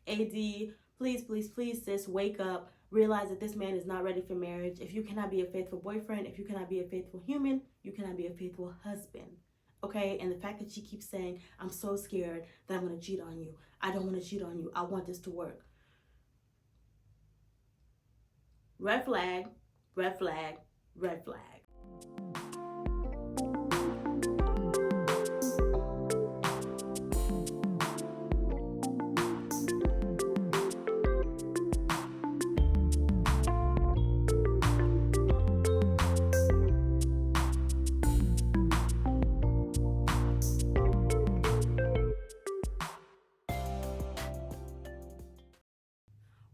AD, please, please, please, sis, wake up. Realize that this man is not ready for marriage. If you cannot be a faithful boyfriend, if you cannot be a faithful human, you cannot be a faithful husband. Okay? And the fact that she keeps saying, I'm so scared that I'm going to cheat on you. I don't want to cheat on you. I want this to work. Red flag, red flag, red flag.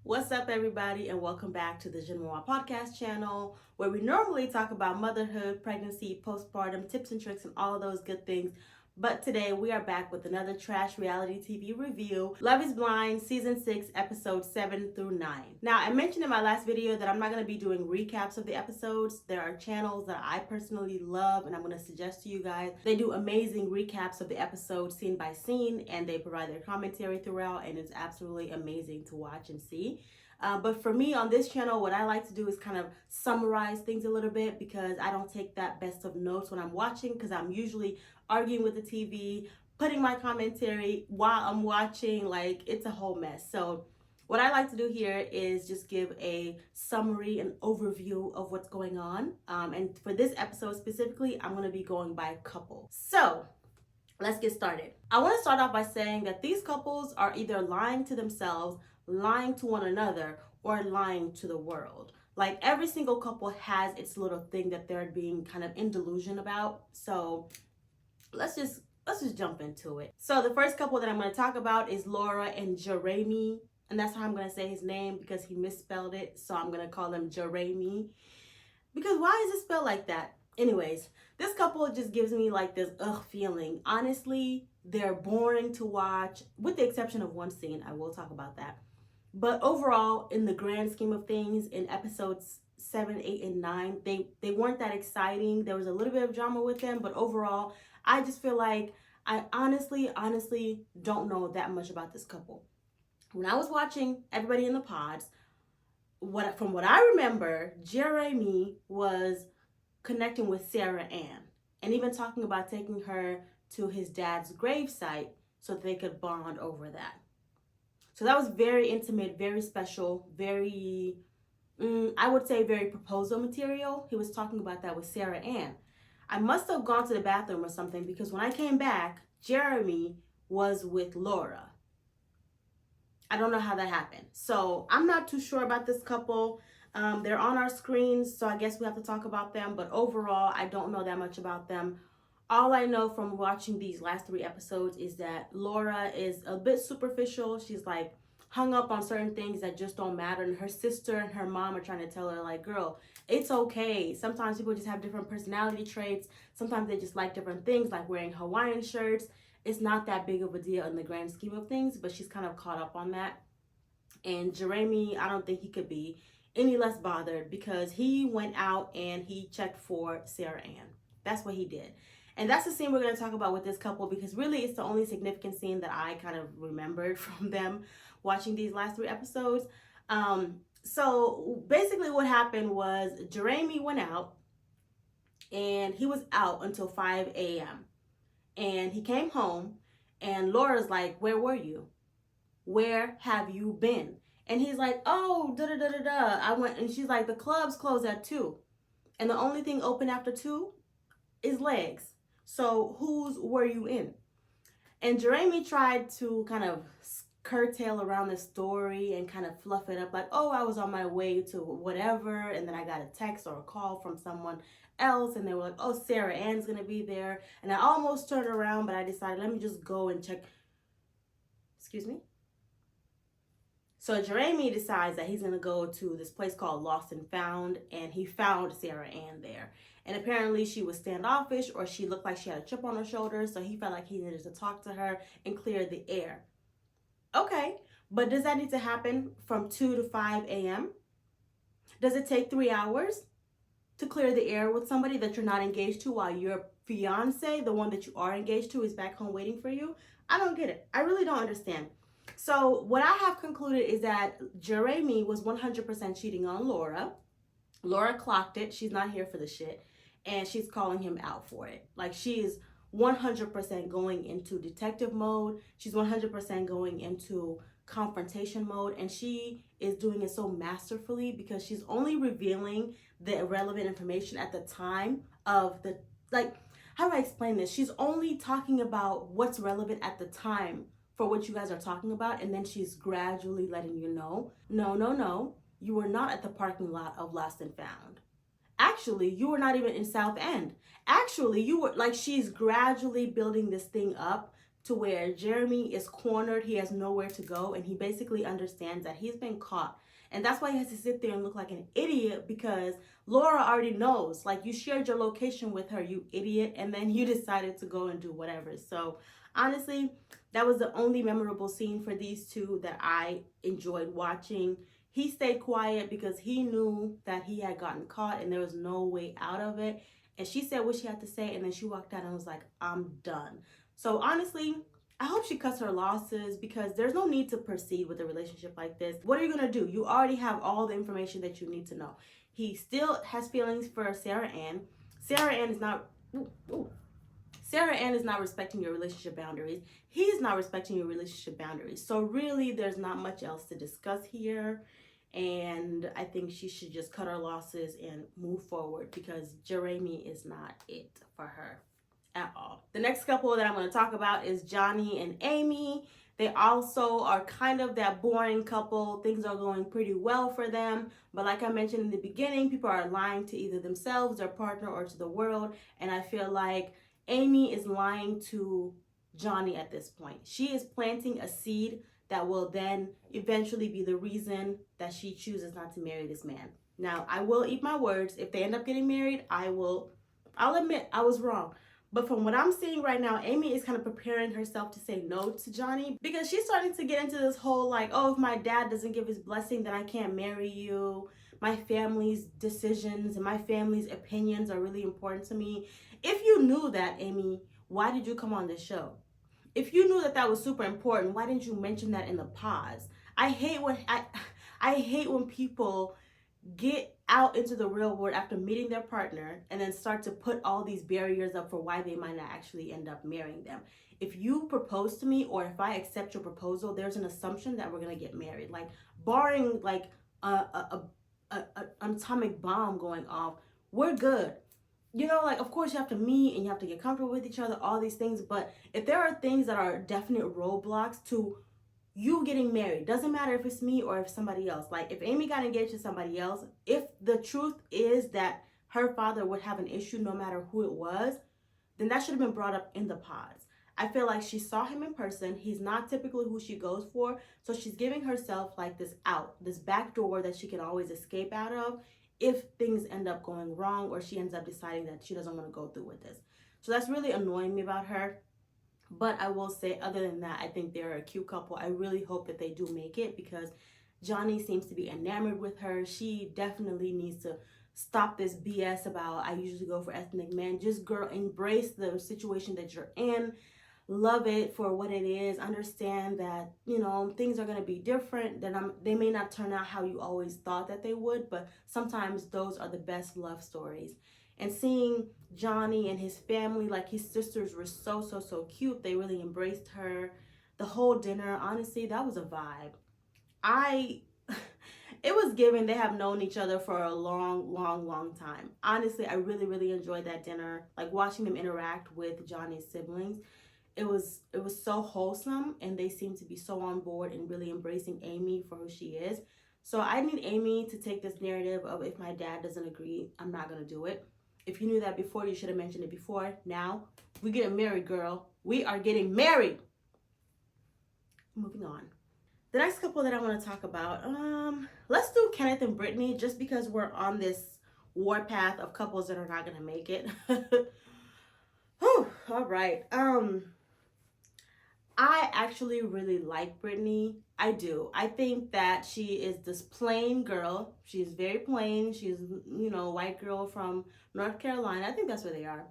What's up, everybody, and welcome back to the Jeune podcast channel, where we normally talk about motherhood, pregnancy, postpartum, tips and tricks, and all of those good things. But today we are back with another trash reality TV review, Love is Blind, Season 6, Episodes 7 through 9. Now, I mentioned in my last video that I'm not going to be doing recaps of the episodes. There are channels that I personally love, and I'm going to suggest to you guys. They do amazing recaps of the episodes scene by scene, and they provide their commentary throughout, and it's absolutely amazing to watch and see. But for me on this channel, what I like to do is kind of summarize things a little bit, because I don't take that best of notes when I'm watching, because I'm usually arguing with the TV, putting my commentary while I'm watching. Like, it's a whole mess. So what I like to do here is just give a summary and overview of what's going on. And for this episode specifically, I'm going to be going by couple. So let's get started. I want to start off by saying that these couples are either lying to themselves, lying to one another, or lying to the world. Like, every single couple has its little thing that they're being kind of in delusion about. So let's just jump into it. So the first couple that I'm going to talk about is Laura and Jeri, and that's how I'm going to say his name, because he misspelled it. So I'm going to call him Jeri, because why is it spelled like that? Anyways, this couple just gives me like this feeling. Honestly, they're boring to watch, with the exception of one scene. I will talk about that. But overall, in the grand scheme of things, in episodes 7, 8, and 9, they weren't that exciting. There was a little bit of drama with them, but overall, I just feel like I honestly don't know that much about this couple. When I was watching everybody in the pods, from what I remember, Jeri was connecting with Sarah Ann, and even talking about taking her to his dad's gravesite so that they could bond over that. So that was very intimate, very special, very, I would say very proposal material. He was talking about that with Sarah Ann. I must have gone to the bathroom or something, because when I came back, Jeri was with Laura. I don't know how that happened. So I'm not too sure about this couple. They're on our screens, so I guess we have to talk about them. But overall, I don't know that much about them. All I know from watching these last 3 episodes is that Laura is a bit superficial. She's like hung up on certain things that just don't matter. And her sister and her mom are trying to tell her, like, girl, it's okay. Sometimes people just have different personality traits. Sometimes they just like different things, like wearing Hawaiian shirts. It's not that big of a deal in the grand scheme of things, but she's kind of caught up on that. And Jeri, I don't think he could be any less bothered, because he went out and he checked for Sarah Ann. That's what he did. And that's the scene we're going to talk about with this couple, because really it's the only significant scene that I kind of remembered from them watching these last 3 episodes. So basically what happened was Jeri went out, and he was out until 5 a.m. And he came home, and Laura's like, where were you? Where have you been? And he's like, oh, da-da-da-da-da. I went, and she's like, the club's closed at 2. And the only thing open after 2 is legs. So whose were you in? And Jeri tried to kind of curtail around the story and kind of fluff it up, like, oh, I was on my way to whatever, and then I got a text or a call from someone else, and they were like, oh, Sarah Ann's gonna be there. And I almost turned around, but I decided, let me just go and check. Excuse me? So Jeri decides that he's gonna go to this place called Lost and Found, and he found Sarah Ann there. And apparently she was standoffish, or she looked like she had a chip on her shoulder, so he felt like he needed to talk to her and clear the air. Okay, but does that need to happen from 2 to 5 a.m.? Does it take 3 hours to clear the air with somebody that you're not engaged to, while your fiance, the one that you are engaged to, is back home waiting for you? I don't get it. I really don't understand. So what I have concluded is that Jeri was 100% cheating on Laura. Laura clocked it. She's not here for the shit. And she's calling him out for it. Like, she is 100% going into detective mode. She's 100% going into confrontation mode. And she is doing it so masterfully because she's only revealing the irrelevant information at the time of the, like, how do I explain this? She's only talking about what's relevant at the time for what you guys are talking about. And then she's gradually letting you know, no, you were not at the parking lot of Lost and Found. Actually, you were not even in South End. Actually, you were, like, she's gradually building this thing up to where Jeremy is cornered. He has nowhere to go, and he basically understands that he's been caught. And that's why he has to sit there and look like an idiot, because Laura already knows, like, you shared your location with her, you idiot, and then you decided to go and do whatever. So honestly, that was the only memorable scene for these two that I enjoyed watching. He stayed quiet because he knew that he had gotten caught and there was no way out of it. And she said what she had to say, and then she walked out and was like, I'm done. So honestly, I hope she cuts her losses, because there's no need to proceed with a relationship like this. What are you going to do? You already have all the information that you need to know. He still has feelings for Sarah Ann. Sarah Ann is not... Sarah Ann is not respecting your relationship boundaries. He's not respecting your relationship boundaries. So really, there's not much else to discuss here. And I think she should just cut her losses and move forward, because Jeri is not it for her at all. The next couple that I'm going to talk about is Johnny and Amy. They also are kind of that boring couple. Things are going pretty well for them. But like I mentioned in the beginning, people are lying to either themselves, their partner, or to the world. And I feel like Amy is lying to Johnny at this point. She is planting a seed that will then eventually be the reason that she chooses not to marry this man. Now, I will eat my words. If they end up getting married, I'll admit I was wrong. But from what I'm seeing right now, Amy is kind of preparing herself to say no to Johnny, because she's starting to get into this whole, like, oh, if my dad doesn't give his blessing, then I can't marry you. My family's decisions and my family's opinions are really important to me. If you knew that, Amy, why did you come on this show? If you knew that was super important, why didn't you mention that in the pause? I hate when people get out into the real world after meeting their partner and then start to put all these barriers up for why they might not actually end up marrying them. If you propose to me, or if I accept your proposal, there's an assumption that we're gonna get married. Like, barring like an atomic bomb going off, we're good. You know, like, of course you have to meet and you have to get comfortable with each other, all these things. But if there are things that are definite roadblocks to you getting married, doesn't matter if it's me or if somebody else. Like, if Amy got engaged to somebody else, if the truth is that her father would have an issue no matter who it was, then that should have been brought up in the pods. I feel like she saw him in person. He's not typically who she goes for. So she's giving herself like this out, this back door that she can always escape out of if things end up going wrong, or she ends up deciding that she doesn't want to go through with this. So that's really annoying me about her. But I will say, other than that, I think they're a cute couple. I really hope that they do make it, because Johnny seems to be enamored with her. She definitely needs to stop this BS about, I usually go for ethnic men. Just, girl, embrace the situation that you're in. Love it for what it is. Understand that, you know, things are going to be different. They may not turn out how you always thought that they would, but sometimes those are the best love stories. And seeing Johnny and his family, like, his sisters were so cute. They really embraced her. The whole dinner, honestly, that was a vibe. It was given they have known each other for a long time. Honestly, I really enjoyed that dinner. Like, watching them interact with Johnny's siblings. It was so wholesome, and they seem to be so on board and really embracing Amy for who she is. So I need Amy to take this narrative of, if my dad doesn't agree, I'm not going to do it. If you knew that before, you should have mentioned it before. Now, we're getting married, girl. We are getting married. Moving on. The next couple that I want to talk about, let's do Kenneth and Britney, just because we're on this warpath of couples that are not going to make it. Whew, all right. I actually really like Britney. I do. I think that she is this plain girl. She's very plain. She's, you know, white girl from North Carolina. I think that's where they are.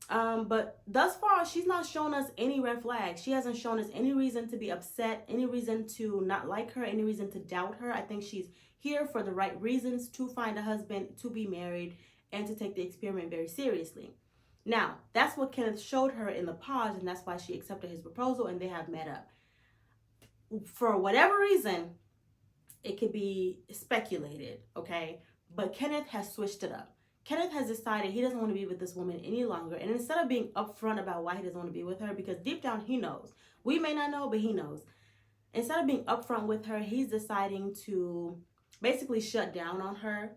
But thus far, she's not shown us any red flags. She hasn't shown us any reason to be upset, any reason to not like her, any reason to doubt her. I think she's here for the right reasons, to find a husband, to be married, and to take the experiment very seriously. Now, that's what Kenneth showed her in the pod, and that's why she accepted his proposal and they have met up. For whatever reason, it could be speculated, okay? But Kenneth has switched it up. Kenneth has decided he doesn't want to be with this woman any longer. And instead of being upfront about why he doesn't want to be with her, because deep down he knows. We may not know, but he knows. Instead of being upfront with her, he's deciding to basically shut down on her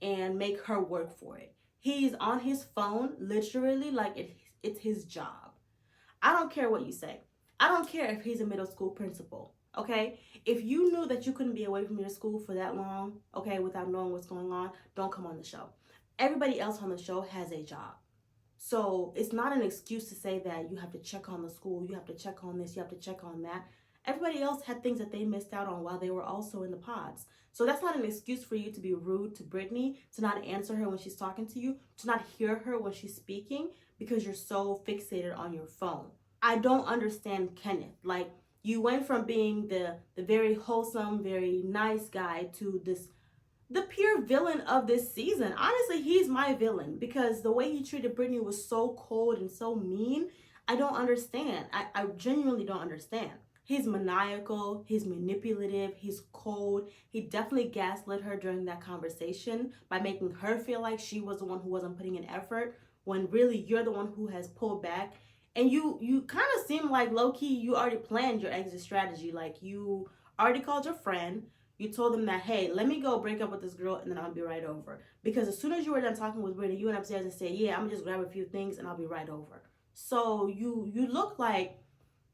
and make her work for it. He's on his phone, literally, like it's his job. I don't care what you say. I don't care if he's a middle school principal, okay? If you knew that you couldn't be away from your school for that long, okay, without knowing what's going on, don't come on the show. Everybody else on the show has a job. So it's not an excuse to say that you have to check on the school, you have to check on this, you have to check on that. Everybody else had things that they missed out on while they were also in the pods. So that's not an excuse for you to be rude to Britney, to not answer her when she's talking to you, to not hear her when she's speaking because you're so fixated on your phone. I don't understand Kenneth. Like, you went from being the very wholesome, very nice guy to the pure villain of this season. Honestly, he's my villain because the way he treated Britney was so cold and so mean. I don't understand. I genuinely don't understand. He's maniacal, he's manipulative, he's cold. He definitely gaslit her during that conversation by making her feel like she was the one who wasn't putting in effort when really you're the one who has pulled back. And you kind of seem like low-key you already planned your exit strategy. Like, you already called your friend. You told them that, hey, let me go break up with this girl and then I'll be right over. Because as soon as you were done talking with Brittany, you went upstairs and said, yeah, I'm gonna just grab a few things and I'll be right over. So you look like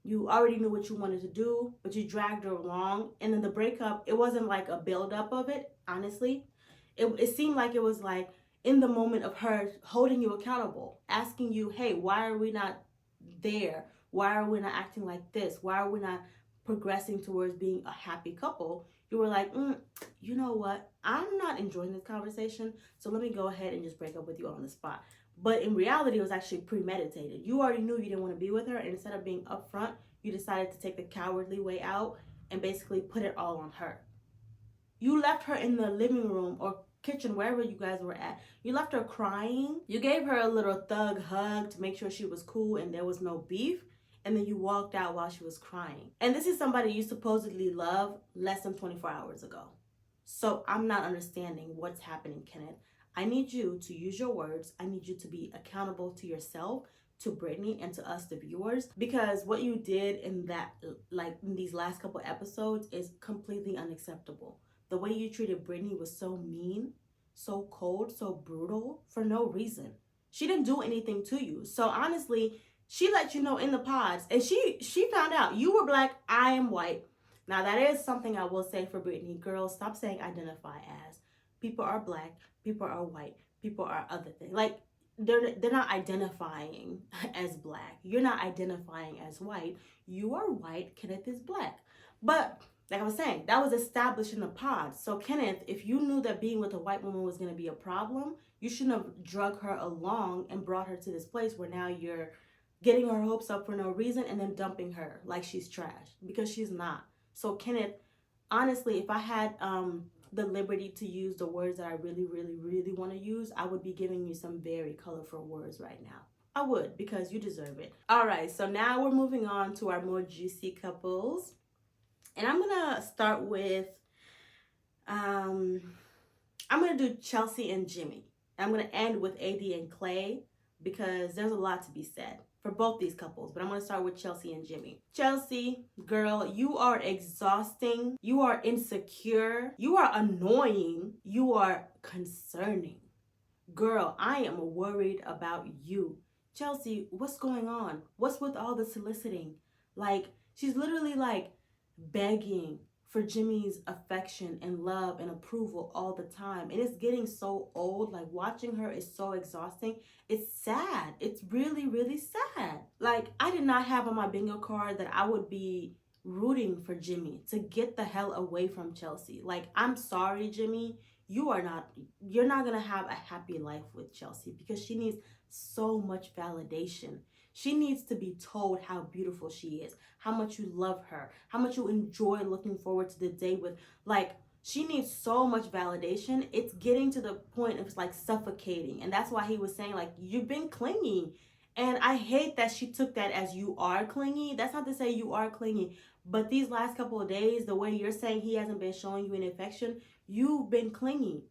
you already knew what you wanted to do, but you dragged her along. And then the breakup, it wasn't like a build-up of it, honestly. It seemed like it was like in the moment of her holding you accountable, asking you, hey, why are we not there? Why are we not acting like this? Why are we not progressing towards being a happy couple? You were like, you know what? I'm not enjoying this conversation, so let me go ahead and just break up with you on the spot. But in reality, it was actually premeditated. You already knew you didn't want to be with her, and instead of being upfront, you decided to take the cowardly way out and basically put it all on her. You left her in the living room or kitchen, wherever you guys were at. You left her crying. You gave her a little thug hug to make sure she was cool and there was no beef. And then you walked out while she was crying. And this is somebody you supposedly love less than 24 hours ago. So I'm not understanding what's happening, Kenneth. I need you to use your words. I need you to be accountable to yourself, to Britney, and to us, the viewers, because what you did in that, like in these last couple episodes, is completely unacceptable. The way you treated Britney was so mean, so cold, so brutal for no reason. She didn't do anything to you. So honestly, she let you know in the pods, and she found out you were black, I am white. Now that is something I will say for Britney. Girls, stop saying identify as. People are black, people are white, people are other things. Like, they're not identifying as black. You're not identifying as white. You are white, Kenneth is black. But like I was saying, that was established in the pod. So Kenneth, if you knew that being with a white woman was going to be a problem, you shouldn't have drug her along and brought her to this place where now you're getting her hopes up for no reason and then dumping her like she's trash, because she's not. So Kenneth, honestly, if I had the liberty to use the words that I really, really, really want to use, I would be giving you some very colorful words right now. I would, because you deserve it. All right, so now we're moving on to our more juicy couples. And I'm going to start with, I'm going to do Chelsea and Jimmy. I'm going to end with AD and Clay because there's a lot to be said for both these couples. But I'm going to start with Chelsea and Jimmy. Chelsea, girl, you are exhausting. You are insecure. You are annoying. You are concerning. Girl, I am worried about you. Chelsea, what's going on? What's with all the soliciting? Like, she's literally like begging for Jimmy's affection and love and approval all the time. And it's getting so old. Like, watching her is so exhausting. It's sad. It's really, really sad. Like, I did not have on my bingo card that I would be rooting for Jimmy to get the hell away from Chelsea. Like, I'm sorry, Jimmy. You're not gonna have a happy life with Chelsea because she needs so much validation. She needs to be told how beautiful she is, how much you love her, how much you enjoy looking forward to the day with. Like, she needs so much validation. It's getting to the point of like suffocating. And that's why he was saying, like, you've been clingy. And I hate that she took that as you are clingy. That's not to say you are clingy. But these last couple of days, the way you're saying he hasn't been showing you any affection, you've been clingy.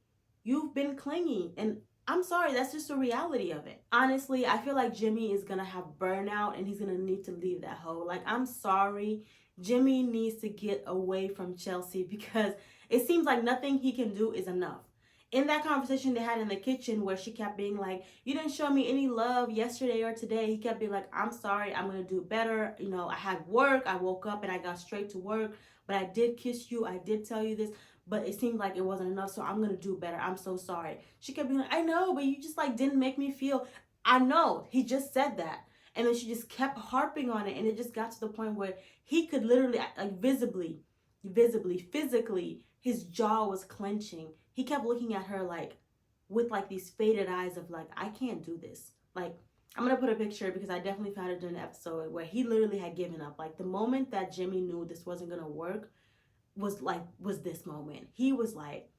You've been clingy. And I'm sorry, that's just the reality of it. Honestly, I feel like Jimmy is gonna have burnout and he's gonna need to leave that hole. Like, I'm sorry. Jimmy needs to get away from Chelsea because it seems like nothing he can do is enough. In that conversation they had in the kitchen where she kept being like, you didn't show me any love yesterday or today, he kept being like, I'm sorry, I'm gonna do better. You know, I had work, I woke up and I got straight to work, but I did kiss you, I did tell you this, but it seemed like it wasn't enough, so I'm gonna do better. I'm so sorry. She kept being like, I know, but you just like didn't make me feel. I know, he just said that. And then she just kept harping on it, and it just got to the point where he could literally, like, visibly, physically, his jaw was clenching. He kept looking at her like with like these faded eyes of like, I can't do this. Like, I'm gonna put a picture because I definitely found it in an episode where he literally had given up. Like, the moment that Jimmy knew this wasn't gonna work was this moment. He was like,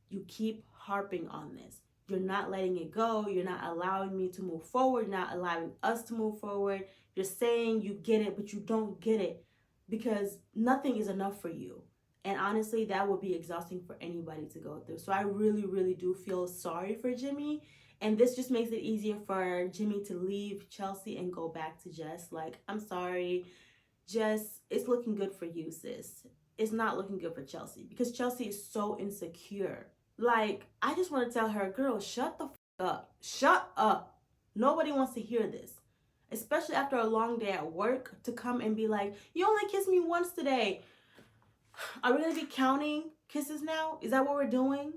you keep harping on this. You're not letting it go. You're not allowing me to move forward, not allowing us to move forward. You're saying you get it, but you don't get it because nothing is enough for you. And honestly, that would be exhausting for anybody to go through. So I really, really do feel sorry for Jimmy. And this just makes it easier for Jimmy to leave Chelsea and go back to Jess. Like, I'm sorry, Jess, it's looking good for you, sis. It's not looking good for Chelsea because Chelsea is so insecure. Like, I just want to tell her, girl, shut the up. Shut up. Nobody wants to hear this. Especially after a long day at work, to come and be like, you only kissed me once today. Are we going to be counting kisses now? Is that what we're doing?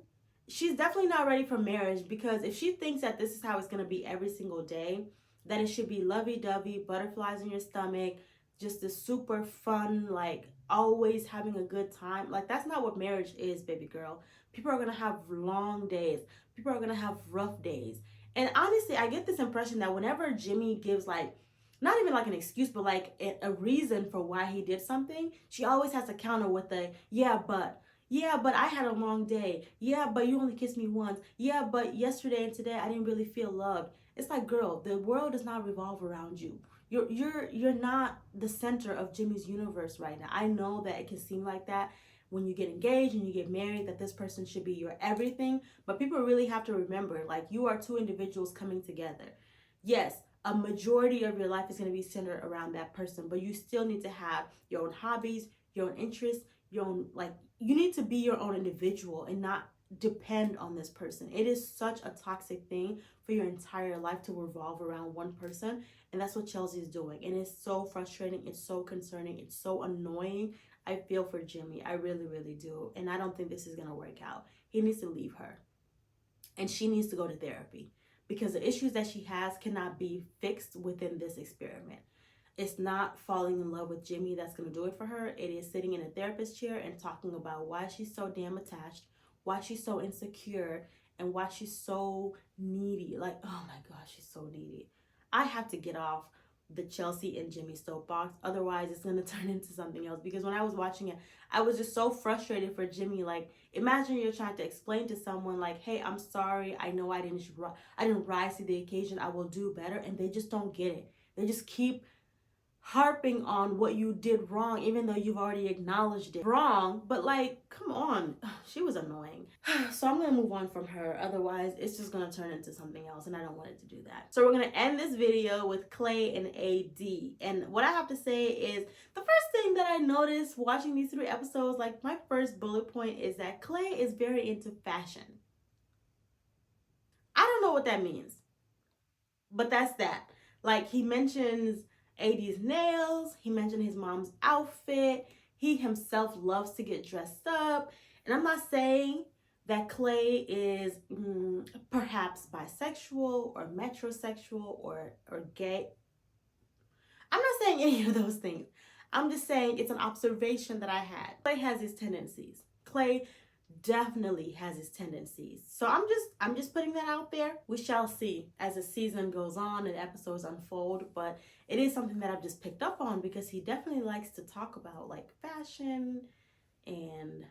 She's definitely not ready for marriage, because if she thinks that this is how it's going to be every single day, that it should be lovey-dovey, butterflies in your stomach, just a super fun, like, always having a good time. Like, that's not what marriage is, baby girl. People are going to have long days. People are going to have rough days. And honestly, I get this impression that whenever Jimmy gives, like, not even like an excuse, but like a reason for why he did something, she always has to counter with a, yeah, but I had a long day. Yeah, but you only kissed me once. Yeah, but yesterday and today I didn't really feel loved. It's like, girl, the world does not revolve around you. You're not the center of Jimmy's universe right now. I know that it can seem like that when you get engaged and you get married, that this person should be your everything, but people really have to remember, like, you are two individuals coming together. Yes, a majority of your life is going to be centered around that person, but you still need to have your own hobbies, your own interests, your own, like, you need to be your own individual and not depend on this person. It is such a toxic thing for your entire life to revolve around one person, and that's what Chelsea is doing. And it's so frustrating, it's so concerning, it's so annoying. I feel for Jimmy. I really, really do. And I don't think this is going to work out. He needs to leave her. And she needs to go to therapy, because the issues that she has cannot be fixed within this experiment. It's not falling in love with Jimmy that's going to do it for her. It is sitting in a therapist chair and talking about why she's so damn attached, why she's so insecure, and why she's so needy. Like, oh my gosh, she's so needy. I have to get off the Chelsea and Jimmy soapbox. Otherwise, it's going to turn into something else. Because when I was watching it, I was just so frustrated for Jimmy. Like, imagine you're trying to explain to someone, like, hey, I'm sorry. I know I didn't rise to the occasion. I will do better. And they just don't get it. They just keep harping on what you did wrong, even though you've already acknowledged it wrong. But like, come on, she was annoying. So I'm gonna move on from her, otherwise it's just gonna turn into something else, and I don't want it to do that. So we're gonna end this video with Clay and AD. And what I have to say is, the first thing that I noticed watching these 3 episodes, like, my first bullet point is that Clay is very into fashion. I don't know what that means, but that's that. Like, he mentions AD's nails, he mentioned his mom's outfit, he himself loves to get dressed up. And I'm not saying that Clay is perhaps bisexual or metrosexual or gay. I'm not saying any of those things. I'm just saying it's an observation that I had. Clay has his tendencies. Clay definitely has his tendencies. So I'm just putting that out there. We shall see as the season goes on and episodes unfold, but it is something that I've just picked up on because he definitely likes to talk about like fashion and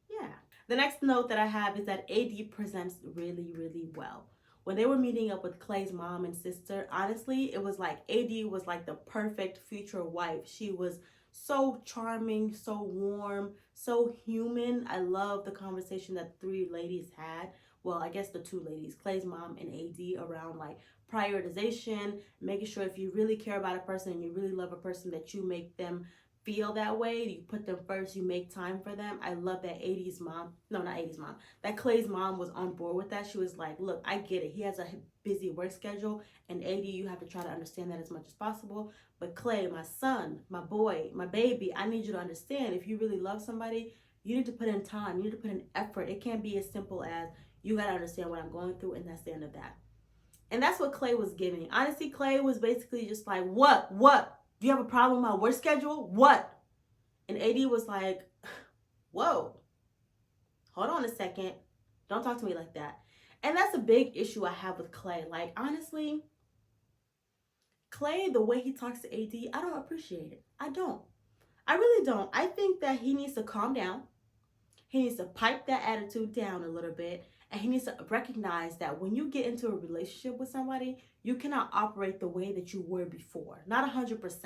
yeah. The next note that I have is that AD presents really, really well. When they were meeting up with Clay's mom and sister, honestly, it was like AD was like the perfect future wife. She was so charming, so warm, so human. I love the conversation that the three ladies had. Well, I guess the two ladies, Clay's mom and AD, around like prioritization, making sure if you really care about a person and you really love a person that you make them feel that way. You put them first, you make time for them. I love that 80s mom, no, not 80s mom, that Clay's mom was on board with that. She was like, look, I get it. He has a busy work schedule, and 80, you have to try to understand that as much as possible. But Clay, my son, my boy, my baby, I need you to understand if you really love somebody, you need to put in time, you need to put in effort. It can't be as simple as you got to understand what I'm going through, and that's the end of that. And that's what Clay was giving. Honestly, Clay was basically just like, what? Do you have a problem with my work schedule? What? And AD was like, whoa, hold on a second. Don't talk to me like that. And that's a big issue I have with Clay. Like, honestly, Clay, the way he talks to AD, I don't appreciate it. I don't. I really don't. I think that he needs to calm down. He needs to pipe that attitude down a little bit. And he needs to recognize that when you get into a relationship with somebody, you cannot operate the way that you were before. Not 100%.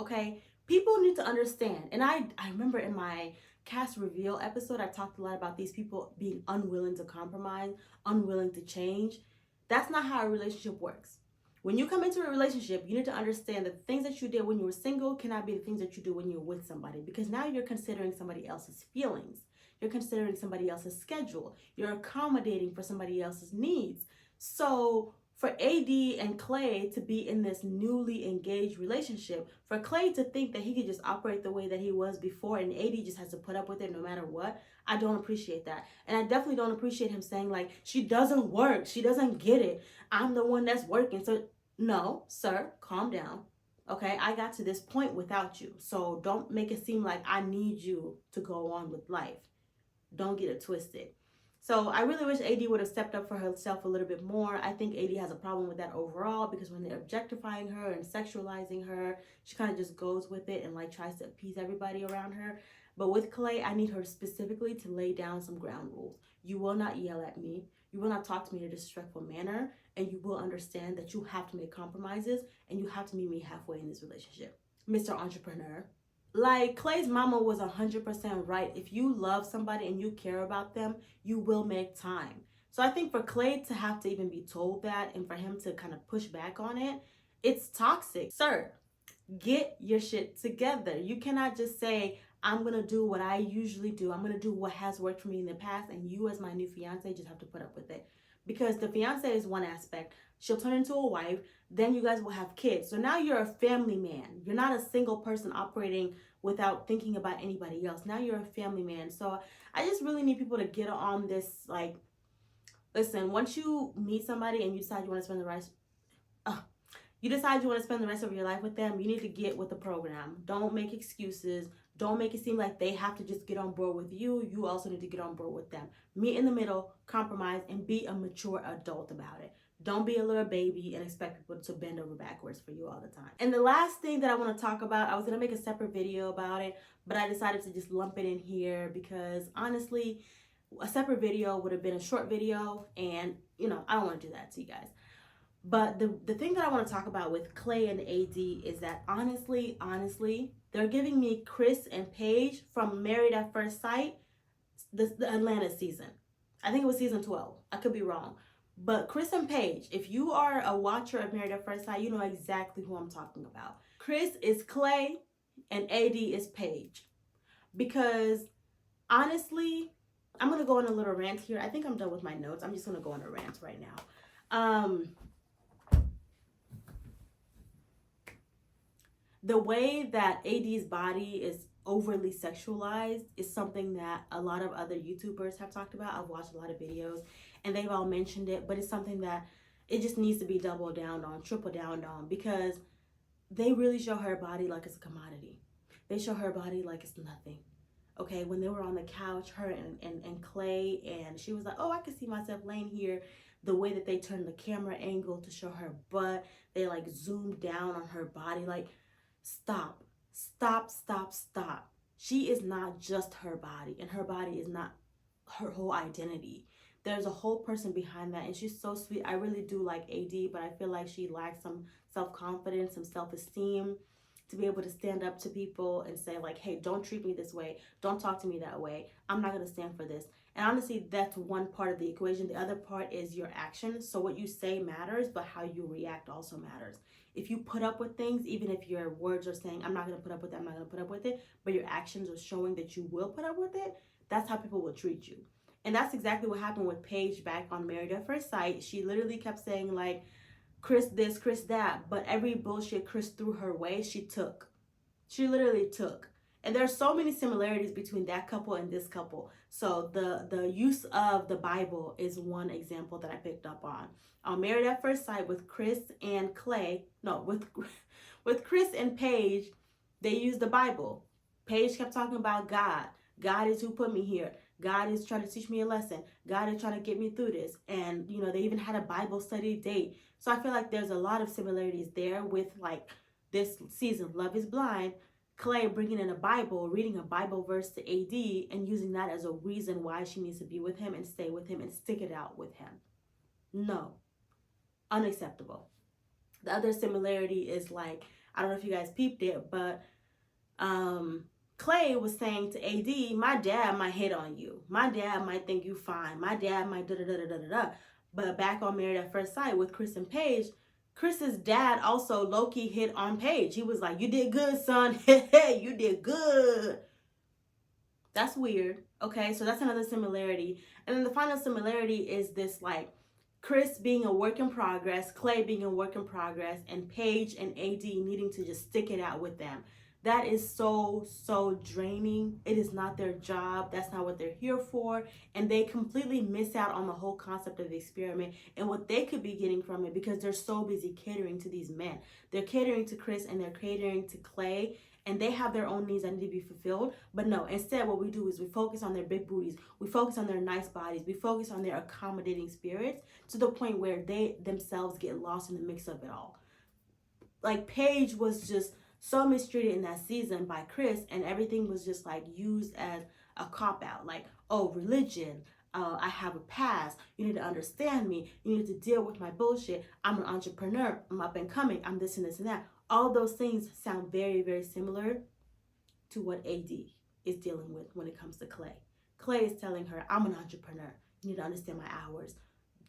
Okay? People need to understand. And I remember in my cast reveal episode, I talked a lot about these people being unwilling to compromise, unwilling to change. That's not how a relationship works. When you come into a relationship, you need to understand that the things that you did when you were single cannot be the things that you do when you're with somebody, because now you're considering somebody else's feelings. You're considering somebody else's schedule. You're accommodating for somebody else's needs. So for AD and Clay to be in this newly engaged relationship, for Clay to think that he could just operate the way that he was before and AD just has to put up with it no matter what, I don't appreciate that. And I definitely don't appreciate him saying like, she doesn't work. She doesn't get it. I'm the one that's working. So no, sir, calm down. Okay, I got to this point without you. So don't make it seem like I need you to go on with life. Don't get it twisted. So I really wish AD would have stepped up for herself a little bit more. I think AD has a problem with that overall because when they're objectifying her and sexualizing her, she kind of just goes with it and like tries to appease everybody around her. But with Clay, I need her specifically to lay down some ground rules. You will not yell at me. You will not talk to me in a disrespectful manner. And you will understand that you have to make compromises and you have to meet me halfway in this relationship. Mr. Entrepreneur. Like Clay's mama was 100% right. If you love somebody and you care about them, you will make time. So I think for Clay to have to even be told that and for him to kind of push back on it, it's toxic. Sir, get your shit together. You cannot just say, I'm going to do what I usually do. I'm going to do what has worked for me in the past. And you as my new fiance just have to put up with it. Because the fiance is one aspect. She'll turn into a wife. Then you guys will have kids. So now you're a family man. You're not a single person operating without thinking about anybody else. Now you're a family man. So I just really need people to get on this. Like, listen, once you meet somebody and you decide you want to spend the rest, you decide you want to spend the rest of your life with them, you need to get with the program. Don't make excuses. Don't make it seem like they have to just get on board with you. You also need to get on board with them. Meet in the middle, compromise, and be a mature adult about it. Don't be a little baby and expect people to bend over backwards for you all the time. And the last thing that I want to talk about, I was going to make a separate video about it, but I decided to just lump it in here because honestly, a separate video would have been a short video and, I don't want to do that to you guys. But the thing that I want to talk about with Clay and AD is that honestly, they're giving me Chris and Paige from Married at First Sight, the Atlanta season. I think it was season 12. I could be wrong. But Chris and Paige, if you are a watcher of Married at First Sight, you know exactly who I'm talking about. Chris is Clay and AD is Paige. Because honestly, I'm going to go on a little rant here. I think I'm done with my notes. I'm just going to go on a rant right now. The way that AD's body is overly sexualized is something that a lot of other YouTubers have talked about. I've watched a lot of videos and they've all mentioned it, but it's something that it just needs to be doubled down on, triple down on, because they really show her body like it's a commodity. They show her body like it's nothing. Okay, when they were on the couch, her and Clay, and she was like, oh, I can see myself laying here. The way that they turned the camera angle to show her butt, they like zoomed down on her body. Like, stop, stop, stop, stop. She is not just her body, and her body is not her whole identity. There's a whole person behind that, and she's so sweet. I really do like AD, but I feel like she lacks some self-confidence, some self-esteem to be able to stand up to people and say like, hey, don't treat me this way, don't talk to me that way, I'm not going to stand for this. And honestly, that's one part of the equation. The other part is your actions. So what you say matters, but how you react also matters. If you put up with things, even if your words are saying, I'm not going to put up with it, I'm not going to put up with it, but your actions are showing that you will put up with it, that's how people will treat you. And that's exactly what happened with Paige back on Married at First Sight. She literally kept saying like, Chris this, Chris that, but every bullshit Chris threw her way, she took. She literally took. And there's so many similarities between that couple and this couple. So the use of the Bible is one example that I picked up on Married at First Sight with Chris and Clay, no, with Chris and Paige, they used the Bible. Paige kept talking about God. God is who put me here. God is trying to teach me a lesson. God is trying to get me through this. And, you know, they even had a Bible study date. So I feel like there's a lot of similarities there with like this season, Love is Blind, Clay bringing in a Bible, reading a Bible verse to AD and using that as a reason why she needs to be with him and stay with him and stick it out with him. No, unacceptable. The other similarity is like, I don't know if you guys peeped it, but Clay was saying to AD, my dad might hit on you. My dad might think you fine. My dad might da-da-da-da-da-da. But back on Married at First Sight with Chris and Paige, Chris's dad also low-key hit on Paige. He was like, you did good, son. Hey, you did good. That's weird. Okay, so that's another similarity. And then the final similarity is this like Chris being a work in progress, Clay being a work in progress, and Paige and AD needing to just stick it out with them. That is so draining. It is not their job. That's not what they're here for. And they completely miss out on the whole concept of the experiment and what they could be getting from it because they're so busy catering to these men. They're catering to Chris and they're catering to Clay, and they have their own needs that need to be fulfilled. But no, instead what we do is we focus on their big booties. We focus on their nice bodies. We focus on their accommodating spirits to the point where they themselves get lost in the mix of it all. Like Paige was just so mistreated in that season by Chris, and everything was just like used as a cop out. Like, oh, religion, I have a past, you need to understand me, you need to deal with my bullshit, I'm an entrepreneur, I'm up and coming, I'm this and this and that. All those things sound very similar to what AD is dealing with when it comes to Clay. Clay is telling her, I'm an entrepreneur, you need to understand my hours.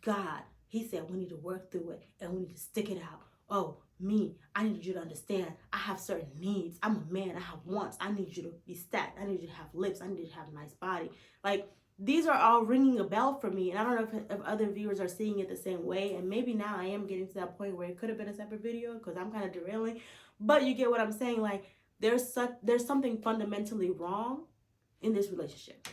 God, he said we need to work through it and we need to stick it out. Oh, me, I need you to understand I have certain needs. I'm a man, I have wants. I need you to be stacked. I need you to have lips. I need you to have a nice body. Like, these are all ringing a bell for me. And I don't know if other viewers are seeing it the same way. And maybe now I am getting to that point where it could have been a separate video because I'm kind of derailing. But you get what I'm saying. Like, there's something fundamentally wrong in this relationship.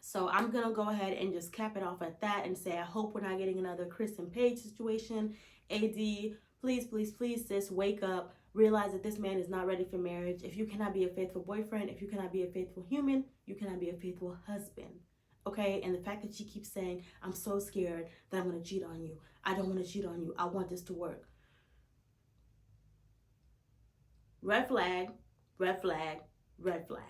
So I'm going to go ahead and just cap it off at that and say I hope we're not getting another Chris and Paige situation. AD, please, sis, wake up. Realize that this man is not ready for marriage. If you cannot be a faithful boyfriend, if you cannot be a faithful human, you cannot be a faithful husband. Okay? And the fact that she keeps saying, I'm so scared that I'm going to cheat on you. I don't want to cheat on you. I want this to work. Red flag, red flag, red flag.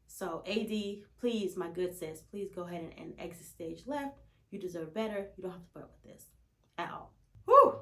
So AD, please, my good sis, please go ahead and exit stage left. You deserve better. You don't have to put up with this at all. Whew!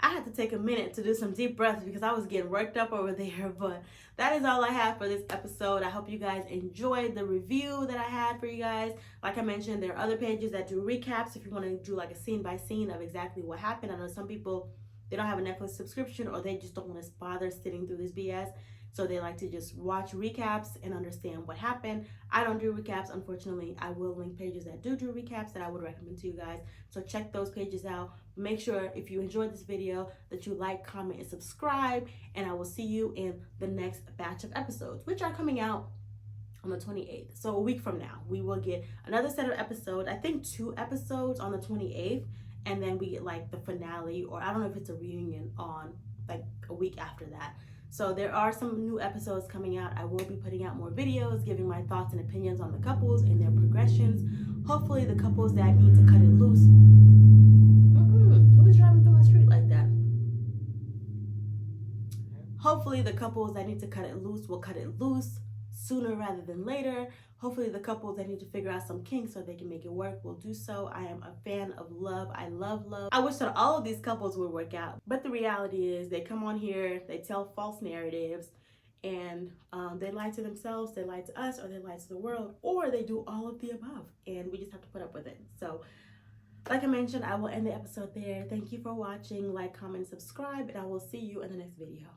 I had to take a minute to do some deep breaths because I was getting worked up over there. But that is all I have for this episode. I hope you guys enjoyed the review that I had for you guys. Like I mentioned, there are other pages that do recaps if you want to do like a scene by scene of exactly what happened. I know some people, they don't have a Netflix subscription or they just don't want to bother sitting through this BS. So they like to just watch recaps and understand what happened. I don't do recaps, unfortunately. I will link pages that do recaps that I would recommend to you guys. So check those pages out. Make sure if you enjoyed this video that you like, comment, and subscribe. And I will see you in the next batch of episodes, which are coming out on the 28th. So a week from now, we will get another set of episodes. I think 2 episodes on the 28th. And then we get like the finale, or I don't know if it's a reunion on like a week after that. So there are some new episodes coming out. I will be putting out more videos, giving my thoughts and opinions on the couples and their progressions. Hopefully the couples that need to cut it loose. Who is driving through my street like that? Hopefully the couples that need to cut it loose will cut it loose sooner rather than later. Hopefully the couples that need to figure out some kinks so they can make it work will do so. I am a fan of love. I love love. I wish that all of these couples would work out. But the reality is they come on here, they tell false narratives, and they lie to themselves, they lie to us, or they lie to the world, or they do all of the above. And we just have to put up with it. So like I mentioned, I will end the episode there. Thank you for watching. Like, comment, subscribe, and I will see you in the next video.